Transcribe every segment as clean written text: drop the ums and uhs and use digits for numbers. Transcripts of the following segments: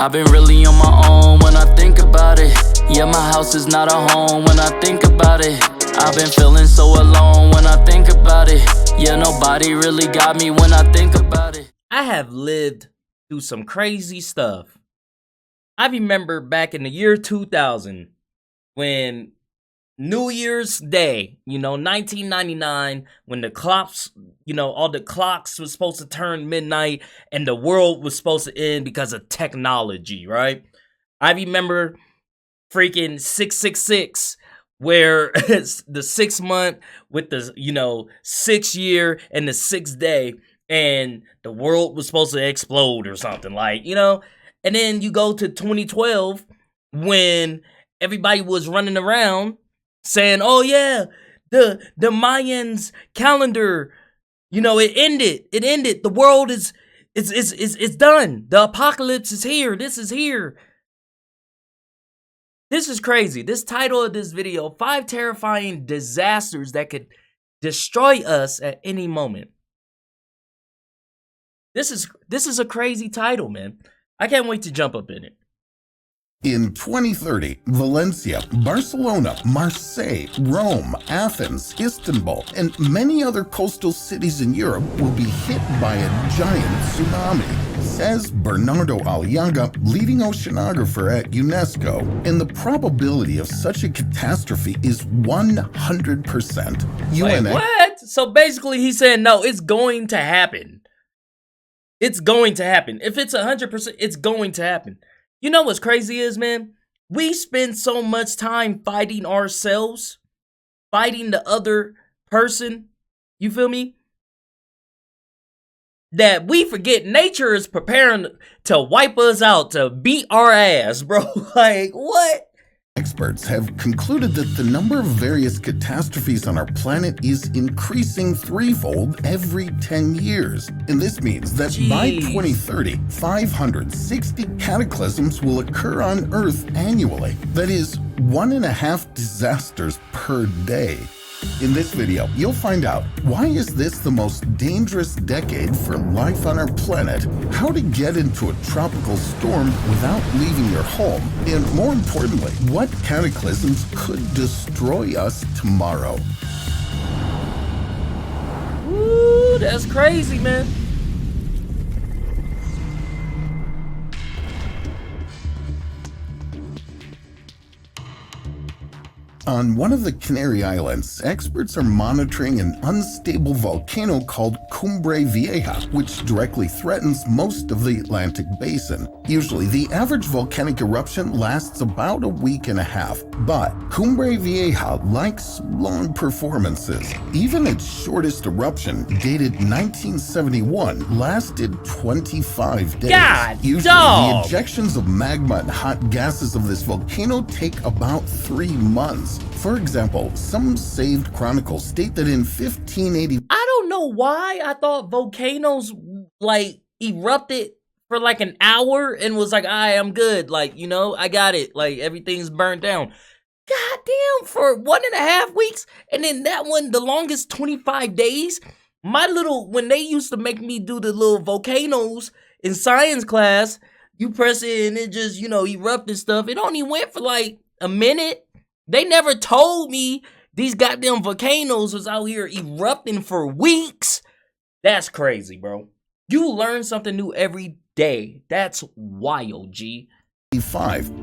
I've been really on my own when I think about it. Yeah, my house is not a home when I think about it. I've been feeling so alone when I think about it. Yeah, nobody really got me when I think about it. I have lived through some crazy stuff. I remember back in the year 2000 when New Year's Day, 1999, when the clocks, all the clocks was supposed to turn midnight and the world was supposed to end because of technology, right? I remember freaking 666, where it's the 6th month with the, 6th year and the 6th day, and the world was supposed to explode or something, and then you go to 2012 when everybody was running around saying, oh yeah, the Mayans calendar, it ended. The world is done. The apocalypse is here. This is here. This is crazy. This title of this video, 5 terrifying disasters that could destroy us at any moment. This is a crazy title, man. I can't wait to jump up in it. In 2030, Valencia, Barcelona, Marseille, Rome, Athens, Istanbul, and many other coastal cities in Europe will be hit by a giant tsunami, says Bernardo Aliaga, leading oceanographer at UNESCO. And the probability of such a catastrophe is 100%. Wait, what? So basically he's saying, no, it's going to happen. It's going to happen. If it's 100%, it's going to happen. You know what's crazy is, man? We spend so much time fighting ourselves, fighting the other person, you feel me? That we forget nature is preparing to wipe us out, to beat our ass, bro. Like, what? Experts have concluded that the number of various catastrophes on our planet is increasing threefold every 10 years. And this means that by 2030, 560 cataclysms will occur on Earth annually. That is 1.5 disasters per day. In this video, you'll find out why is this the most dangerous decade for life on our planet, how to get into a tropical storm without leaving your home, and more importantly, what cataclysms could destroy us tomorrow. Ooh, that's crazy, man. On one of the Canary Islands, experts are monitoring an unstable volcano called Cumbre Vieja, which directly threatens most of the Atlantic basin. Usually, the average volcanic eruption lasts about a week and a half, but Cumbre Vieja likes long performances. Even its shortest eruption, dated 1971, lasted 25 days. God, usually, dog. the ejections of magma and hot gases of this volcano take about 3 months. For example, some saved chronicles state that in 1580... I don't know why I thought volcanoes, erupted for an hour and was like, alright, I'm good. I got it. Everything's burnt down. God damn, for 1.5 weeks? And then that one, the longest 25 days? When they used to make me do the little volcanoes in science class, you press it and it just, erupt and stuff. It only went for a minute. They never told me these goddamn volcanoes was out here erupting for weeks. That's crazy, bro. You learn something new every day. That's wild, G.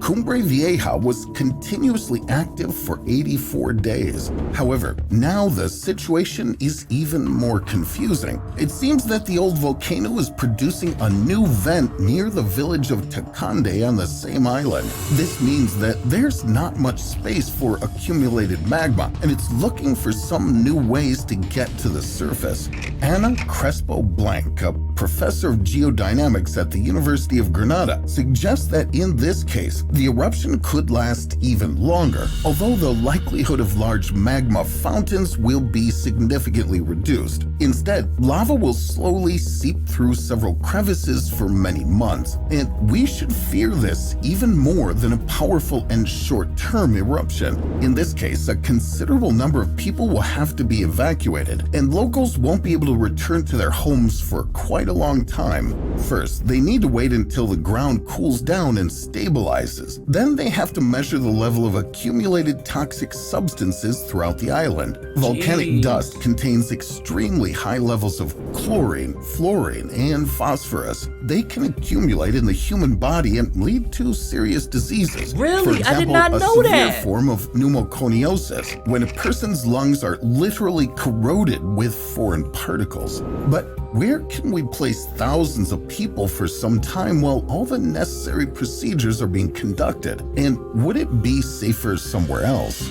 Cumbre Vieja was continuously active for 84 days. However, now the situation is even more confusing. It seems that the old volcano is producing a new vent near the village of Tacande on the same island. This means that there's not much space for accumulated magma, and it's looking for some new ways to get to the surface. Ana Crespo Blanc, a professor of geodynamics at the University of Granada, suggests that in this case, the eruption could last even longer, although the likelihood of large magma fountains will be significantly reduced. Instead, lava will slowly seep through several crevices for many months, and we should fear this even more than a powerful and short-term eruption. In this case, a considerable number of people will have to be evacuated, and locals won't be able to return to their homes for quite a long time. First, they need to wait until the ground cools down and stabilizes. Then they have to measure the level of accumulated toxic substances throughout the island. Volcanic dust contains extremely high levels of chlorine, fluorine, and phosphorus. They can accumulate in the human body and lead to serious diseases. Really? For example, I did not know a severe that. form of pneumoconiosis, when a person's lungs are literally corroded with foreign particles. But where can we place thousands of people for some time while all the necessary procedures are being conducted? And would it be safer somewhere else?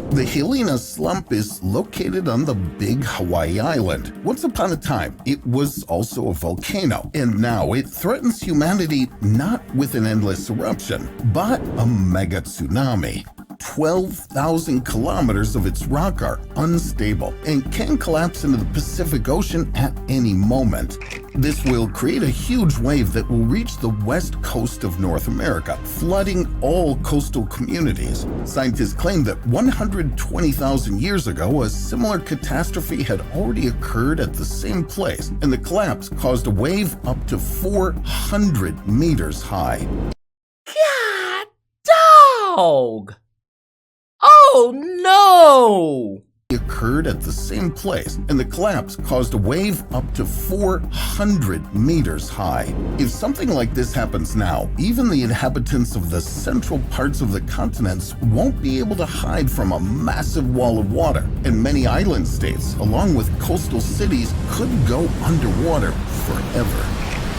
The Helena slump is located on the big Hawaii island. Once upon a time, it was also a volcano, and now it threatens humanity not with an endless eruption, but a mega tsunami. 12,000 kilometers of its rock are unstable and can collapse into the Pacific Ocean at any moment. This will create a huge wave that will reach the west coast of North America, flooding all coastal communities. Scientists claim that 120,000 years ago, a similar catastrophe had already occurred at the same place, and the collapse caused a wave up to 400 meters high. God dog! Oh no! Occurred at the same place, and the collapse caused a wave up to 400 meters high. If something like this happens now, even the inhabitants of the central parts of the continents won't be able to hide from a massive wall of water, and many island states, along with coastal cities, could go underwater forever.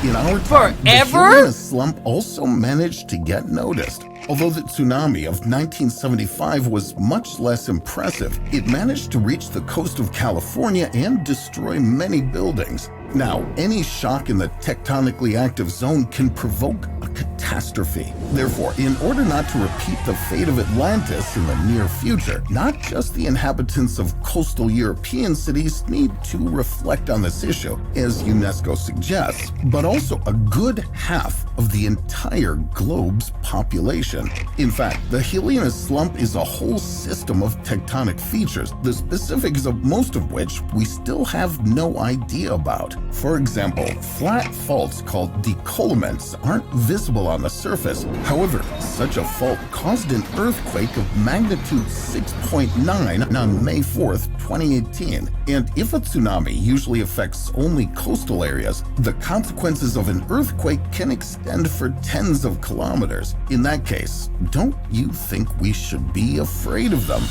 In our time, the Helena slump also managed to get noticed. Although the tsunami of 1975 was much less impressive, it managed to reach the coast of California and destroy many buildings. Now, any shock in the tectonically active zone can provoke a catastrophe. Therefore, in order not to repeat the fate of Atlantis in the near future, not just the inhabitants of coastal European cities need to reflect on this issue, as UNESCO suggests, but also a good half of the entire globe's population. In fact, the Helena slump is a whole system of tectonic features, the specifics of most of which we still have no idea about. For example, flat faults called decollements aren't visible on the surface. However, such a fault caused an earthquake of magnitude 6.9 on May 4th, 2018. And if a tsunami usually affects only coastal areas, the consequences of an earthquake can extend for tens of kilometers. In that case, don't you think we should be afraid of them?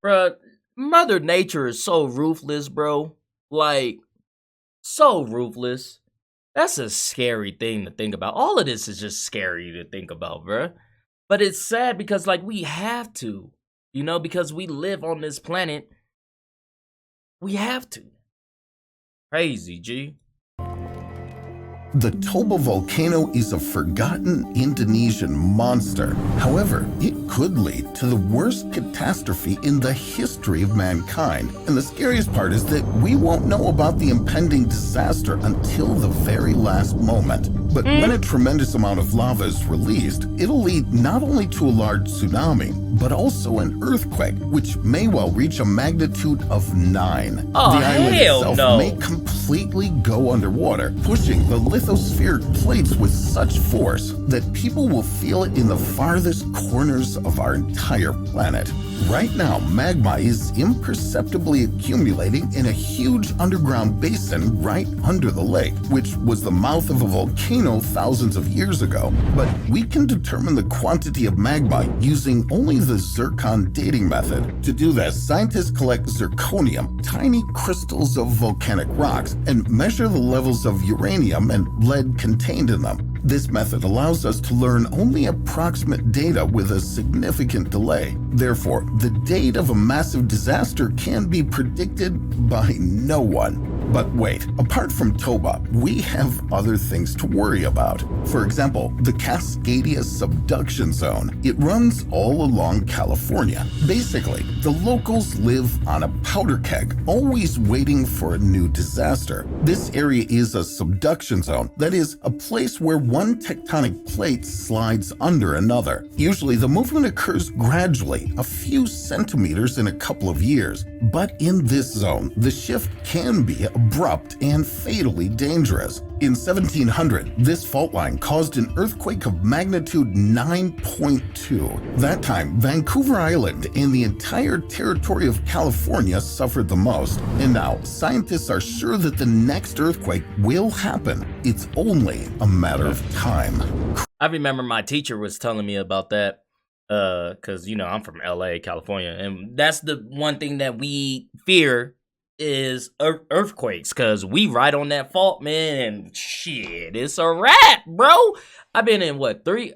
Bruh, Mother Nature is so ruthless, bro. Like, so ruthless. That's a scary thing to think about. All of this is just scary to think about, bruh. But it's sad because, like, we have to. You know, because we live on this planet. We have to. Crazy, G. The Toba volcano is a forgotten Indonesian monster. However, it could lead to the worst catastrophe in the history of mankind. And the scariest part is that we won't know about the impending disaster until the very last moment. But when a tremendous amount of lava is released, it'll lead not only to a large tsunami, but also an earthquake, which may well reach a magnitude of 9. Oh, the island hell itself no. may completely go underwater, pushing the lithospheric plates with such force that people will feel it in the farthest corners of our entire planet. Right now, magma is imperceptibly accumulating in a huge underground basin right under the lake, which was the mouth of a volcano thousands of years ago. But we can determine the quantity of magma using only the zircon dating method. To do this, scientists collect zirconium, tiny crystals of volcanic rocks, and measure the levels of uranium and lead contained in them. This method allows us to learn only approximate data with a significant delay. Therefore, the date of a massive disaster can be predicted by no one. But wait, apart from Toba, we have other things to worry about. For example, the Cascadia subduction zone. It runs all along California. Basically, the locals live on a powder keg, always waiting for a new disaster. This area is a subduction zone, that is, a place where one tectonic plate slides under another. Usually the movement occurs gradually, a few centimeters in a couple of years. But in this zone, the shift can be abrupt and fatally dangerous. In 1700, this fault line caused an earthquake of magnitude 9.2. That time, Vancouver Island and the entire territory of California suffered the most. And now, scientists are sure that the next earthquake will happen. It's only a matter of time. I remember my teacher was telling me about that. Cause you know, I'm from LA, California, and that's the one thing that we fear is earthquakes, cause we right on that fault, man, and shit, it's a wrap, bro. I've been in what, 3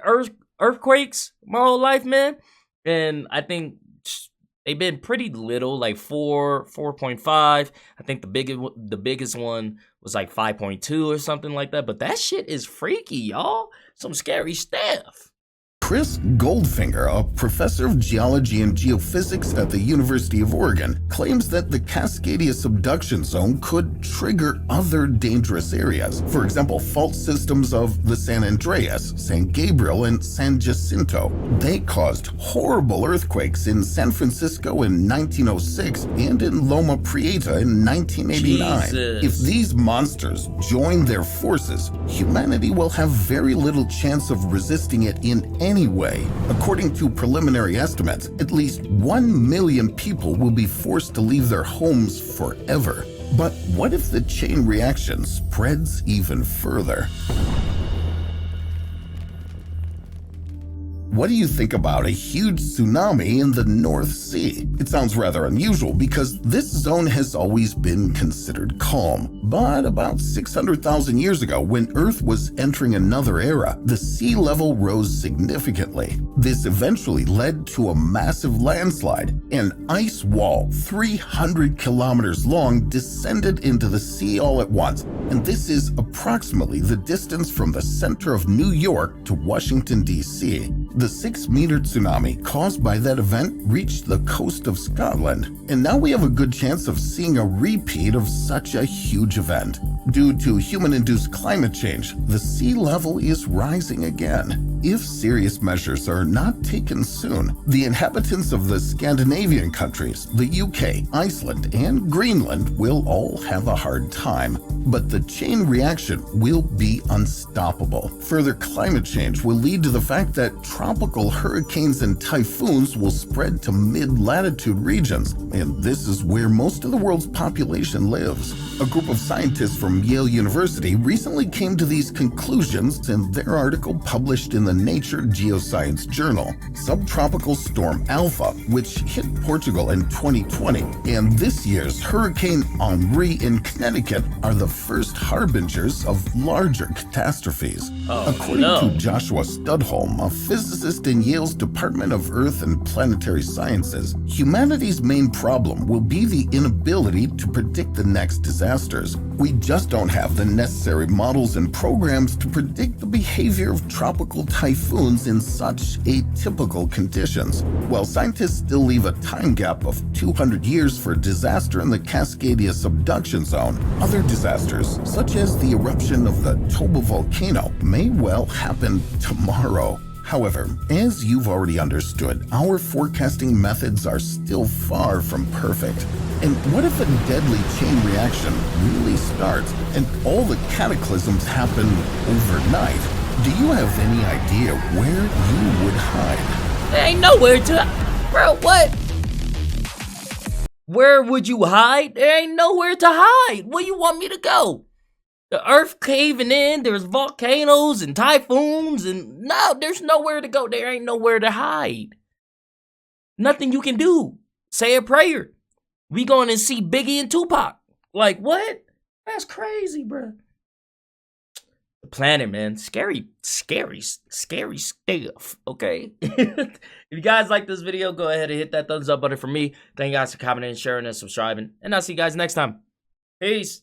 earthquakes my whole life, man, and I think they've been pretty little, like 4.5. I think the biggest one was like 5.2 or something like that, but that shit is freaky, y'all. Some scary stuff. Chris Goldfinger, a professor of geology and geophysics at the University of Oregon, claims that the Cascadia subduction zone could trigger other dangerous areas. For example, fault systems of the San Andreas, San Gabriel, and San Jacinto. They caused horrible earthquakes in San Francisco in 1906 and in Loma Prieta in 1989. Jesus. If these monsters join their forces, humanity will have very little chance of resisting it in any way. According to preliminary estimates, at least 1 million people will be forced to leave their homes forever. But what if the chain reaction spreads even further? What do you think about a huge tsunami in the North Sea? It sounds rather unusual because this zone has always been considered calm. But about 600,000 years ago, when Earth was entering another era, the sea level rose significantly. This eventually led to a massive landslide. An ice wall 300 kilometers long descended into the sea all at once, and this is approximately the distance from the center of New York to Washington, D.C. The 6-meter tsunami caused by that event reached the coast of Scotland, and now we have a good chance of seeing a repeat of such a huge event. Due to human-induced climate change, the sea level is rising again. If serious measures are not taken soon, the inhabitants of the Scandinavian countries, the UK, Iceland, and Greenland will all have a hard time. But the chain reaction will be unstoppable. Further climate change will lead to the fact that tropical hurricanes and typhoons will spread to mid-latitude regions, and this is where most of the world's population lives. A group of scientists from Yale University recently came to these conclusions in their article published in the Nature Geoscience journal. Subtropical storm Alpha, which hit Portugal in 2020, and this year's Hurricane Henri in Connecticut are the first harbingers of larger catastrophes. According to Joshua Studholm, a physicist in Yale's Department of Earth and Planetary Sciences, humanity's main problem will be the inability to predict the next disasters. We just don't have the necessary models and programs to predict the behavior of tropical typhoons in such atypical conditions. While scientists still leave a time gap of 200 years for a disaster in the Cascadia subduction zone, other disasters, such as the eruption of the Toba volcano, may well happen tomorrow. However, as you've already understood, our forecasting methods are still far from perfect. And what if a deadly chain reaction really starts and all the cataclysms happen overnight? Do you have any idea where you would hide? There ain't nowhere to... Bro, what? Where would you hide? There ain't nowhere to hide. Where you want me to go? The earth caving in, there's volcanoes and typhoons, and no, there's nowhere to go. There ain't nowhere to hide. Nothing you can do. Say a prayer. We going to see Biggie and Tupac. Like, what? That's crazy, bro. The planet, man. Scary stuff, okay? If you guys like this video, go ahead and hit that thumbs up button for me. Thank you guys for commenting, sharing, and subscribing. And I'll see you guys next time. Peace.